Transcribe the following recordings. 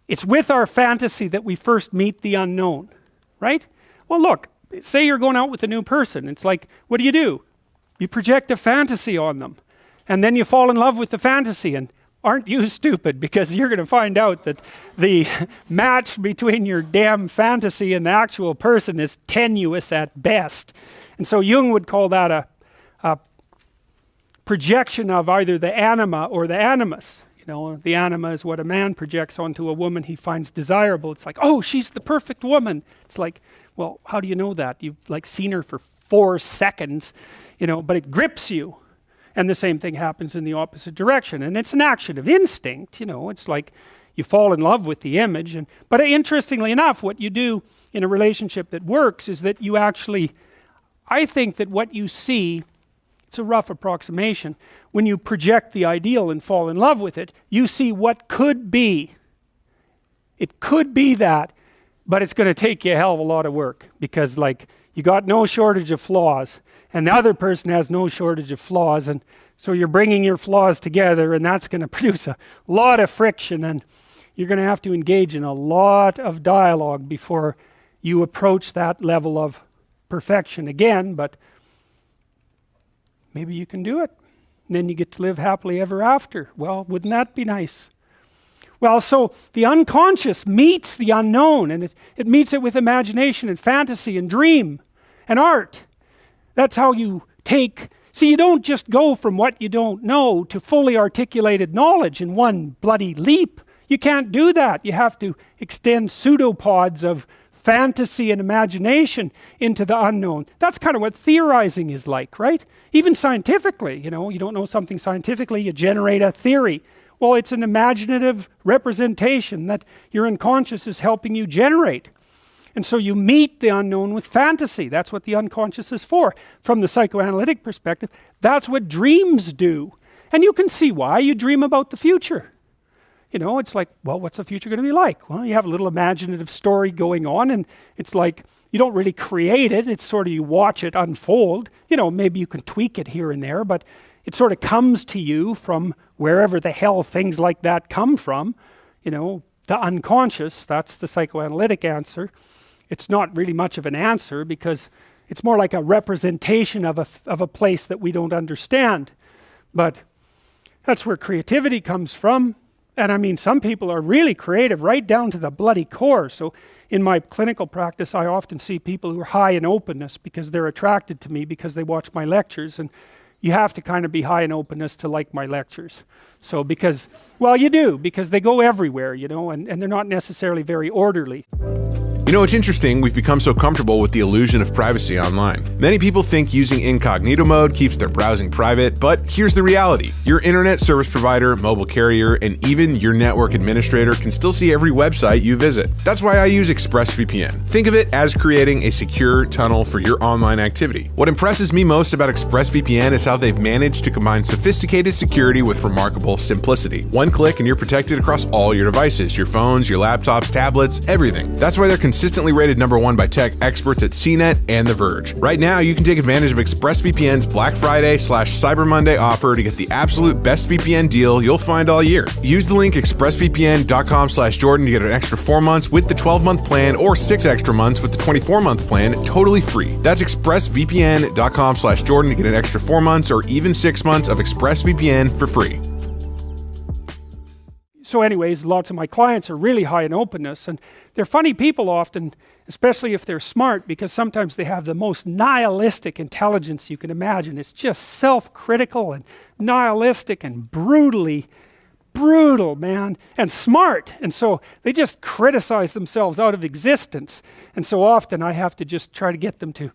It's with our fantasy that we first meet the unknown, right? Well, look, say you're going out with a new person. It's like, what do? You project a fantasy on them. And then you fall in love with the fantasy. And aren't you stupid? Because you're going to find out that the match between your damn fantasy and the actual person is tenuous at best. And so Jung would call that a projection of either the anima or the animus. You know, the anima is what a man projects onto a woman he finds desirable. It's like, oh, she's the perfect woman. It's like, well, how do you know that? You've like seen her for 4 seconds, you know, but it grips you. And the same thing happens in the opposite direction. And it's an action of instinct, you know, it's like you fall in love with the image. But interestingly enough, what you do in a relationship that works is that you actually, I think that what you see, it's a rough approximation, when you project the ideal and fall in love with it, you see what could be. It could be that, but it's going to take you a hell of a lot of work, because like you got no shortage of flaws and the other person has no shortage of flaws, and so you're bringing your flaws together, and that's going to produce a lot of friction, and you're going to have to engage in a lot of dialogue before you approach that level of perfection again. But maybe you can do it, and then you get to live happily ever after. Well, wouldn't that be nice? Well, so the unconscious meets the unknown, and it meets it with imagination and fantasy and dream and art. That's how you take, see, you don't just go from what you don't know to fully articulated knowledge in one bloody leap. You can't do that. You have to extend pseudopods of fantasy and imagination into the unknown. That's kind of what theorizing is like, right? Even scientifically, you know, you don't know something scientifically, you generate a theory. Well, it's an imaginative representation that your unconscious is helping you generate. And so you meet the unknown with fantasy. That's what the unconscious is for. From the psychoanalytic perspective, that's what dreams do. And you can see why. You dream about the future. You know, it's like, well, what's the future going to be like? Well, you have a little imaginative story going on, and it's like, you don't really create it. It's sort of, you watch it unfold. You know, maybe you can tweak it here and there, but it sort of comes to you from wherever the hell things like that come from. You know, the unconscious, that's the psychoanalytic answer. It's not really much of an answer, because it's more like a representation of a place that we don't understand. But that's where creativity comes from. And I mean, some people are really creative right down to the bloody core. So in my clinical practice, I often see people who are high in openness because they're attracted to me because they watch my lectures. And you have to kind of be high in openness to like my lectures. So because, well, you do, because they go everywhere, you know, and they're not necessarily very orderly. You know, it's interesting, we've become so comfortable with the illusion of privacy online. Many people think using incognito mode keeps their browsing private, but here's the reality. Your internet service provider, mobile carrier, and even your network administrator can still see every website you visit. That's why I use ExpressVPN. Think of it as creating a secure tunnel for your online activity. What impresses me most about ExpressVPN is how they've managed to combine sophisticated security with remarkable simplicity. One click and you're protected across all your devices, your phones, your laptops, tablets, everything. That's why they're consistently rated #1 by tech experts at CNET and The Verge. Right now, you can take advantage of ExpressVPN's Black Friday/Cyber Monday offer to get the absolute best VPN deal you'll find all year. Use the link expressvpn.com/Jordan to get an extra 4 months with the 12-month plan, or 6 extra months with the 24-month plan, totally free. That's expressvpn.com/Jordan to get an extra 4 months or even 6 months of ExpressVPN for free. So anyways, lots of my clients are really high in openness, and they're funny people often, especially if they're smart, because sometimes they have the most nihilistic intelligence you can imagine. It's just self-critical and nihilistic and brutally brutal, man, and smart. And so they just criticize themselves out of existence. And so often I have to just try to get them to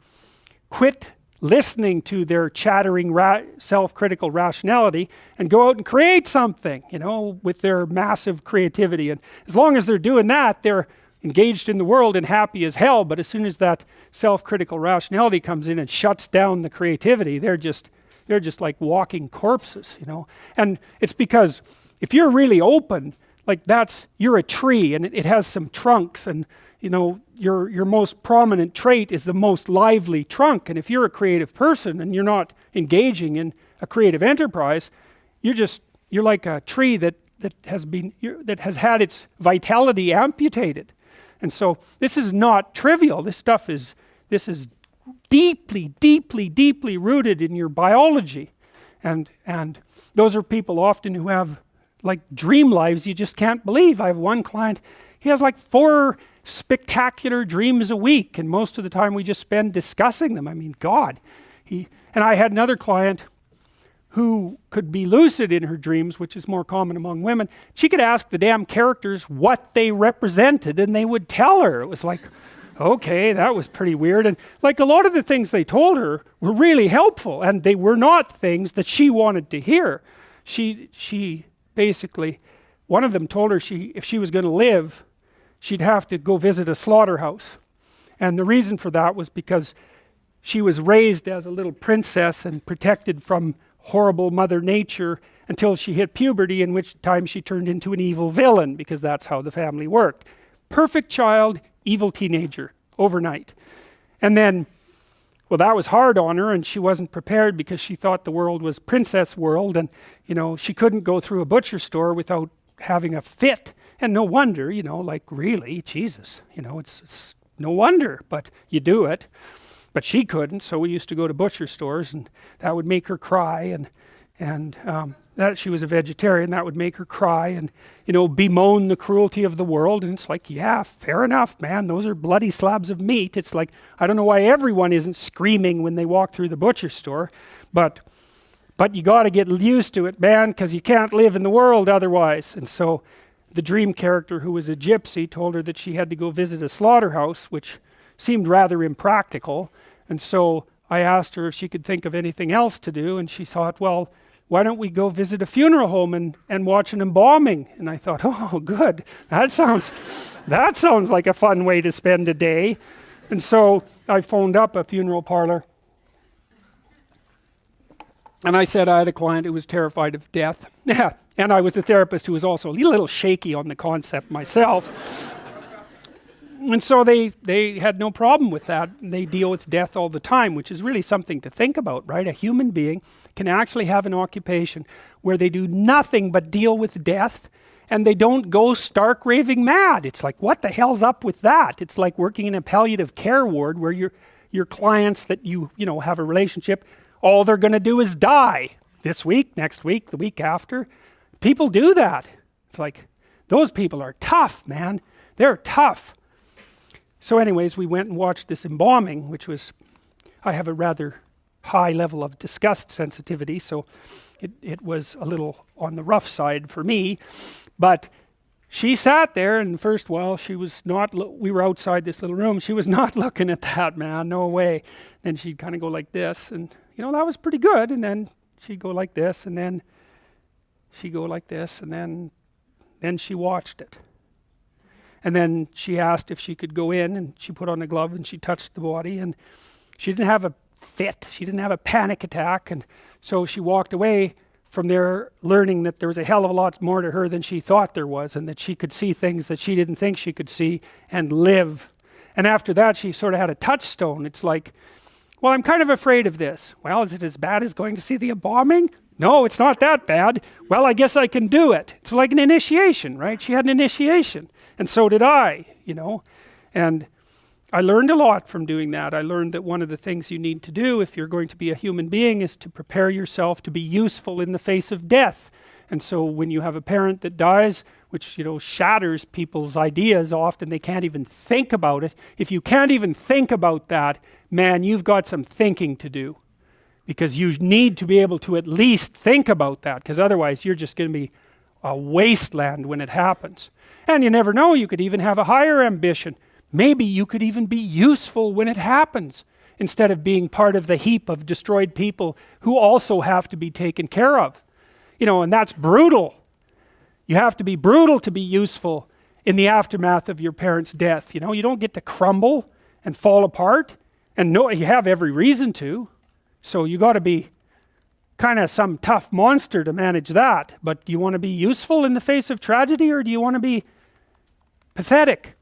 quit listening to their chattering self-critical rationality and go out and create something, you know, with their massive creativity. And as long as they're doing that, they're engaged in the world and happy as hell. But as soon as that self-critical rationality comes in and shuts down the creativity, they're just like walking corpses, you know. And it's because if you're really open, like you're a tree, and it has some trunks, and you know, your most prominent trait is the most lively trunk. And if you're a creative person and you're not engaging in a creative enterprise, you're like a tree that that has had its vitality amputated. And so this is not trivial. This is deeply, deeply, deeply rooted in your biology. And those are people often who have like dream lives you just can't believe. I have one client, he has like 4 spectacular dreams a week, and most of the time we just spend discussing them. I mean, God. And I had another client who could be lucid in her dreams, which is more common among women. She could ask the damn characters what they represented, and they would tell her. It was like, okay, that was pretty weird. And like a lot of the things they told her were really helpful, and they were not things that she wanted to hear. She basically, one of them told her if she was going to live, she'd have to go visit a slaughterhouse. And the reason for that was because she was raised as a little princess and protected from horrible Mother Nature until she hit puberty, in which time she turned into an evil villain, because that's how the family worked. Perfect child, evil teenager, overnight. And then, well, that was hard on her, and she wasn't prepared because she thought the world was princess world, and, you know, she couldn't go through a butcher store without having a fit. And no wonder, you know, like, really, Jesus, you know, it's no wonder, but you do it. But she couldn't, so we used to go to butcher stores, and that would make her cry, and that she was a vegetarian, that would make her cry, and, you know, bemoan the cruelty of the world. And it's like, yeah, fair enough, man, those are bloody slabs of meat. It's like, I don't know why everyone isn't screaming when they walk through the butcher store, but you got to get used to it, man, because you can't live in the world otherwise. And so the dream character, who was a gypsy, told her that she had to go visit a slaughterhouse, which seemed rather impractical. And so I asked her if she could think of anything else to do, and she thought, well, why don't we go visit a funeral home and watch an embalming? And I thought, oh, good. That sounds like a fun way to spend a day. And so I phoned up a funeral parlor, and I said I had a client who was terrified of death. Yeah, and I was a therapist who was also a little shaky on the concept myself. And so they had no problem with that. They deal with death all the time, which is really something to think about, right? A human being can actually have an occupation where they do nothing but deal with death, and they don't go stark raving mad. It's like, what the hell's up with that? It's like working in a palliative care ward where your clients that you know have a relationship, all they're going to do is die this week, next week, the week after. People do that. It's like, those people are tough, man. They're tough. So anyways, we went and watched this embalming, which was, I have a rather high level of disgust sensitivity, so it was a little on the rough side for me. But she sat there, and first while she was not, we were outside this little room, she was not looking at that, man, no way. Then she'd kind of go like this, and you know, that was pretty good. And then she'd go like this, and then she'd go like this, and then she watched it. And then she asked if she could go in, and she put on a glove and she touched the body, and she didn't have a fit, she didn't have a panic attack, and so she walked away from there learning that there was a hell of a lot more to her than she thought there was, and that she could see things that she didn't think she could see and live. And after that, she sort of had a touchstone. It's like, well, I'm kind of afraid of this. Well, is it as bad as going to see the embalming? No, it's not that bad. Well, I guess I can do it. It's like an initiation, right? She had an initiation. And so did I, you know. And I learned a lot from doing that. I learned that one of the things you need to do if you're going to be a human being is to prepare yourself to be useful in the face of death. And so when you have a parent that dies, which, you know, shatters people's ideas, often they can't even think about it. If you can't even think about that, man, you've got some thinking to do. Because you need to be able to at least think about that, because otherwise you're just going to be a wasteland when it happens. And you never know, you could even have a higher ambition. Maybe you could even be useful when it happens, instead of being part of the heap of destroyed people who also have to be taken care of. You know, and that's brutal. You have to be brutal to be useful in the aftermath of your parents' death. You know, you don't get to crumble and fall apart, and no, you have every reason to. So you got to be kind of some tough monster to manage that. But do you want to be useful in the face of tragedy, or do you want to be pathetic?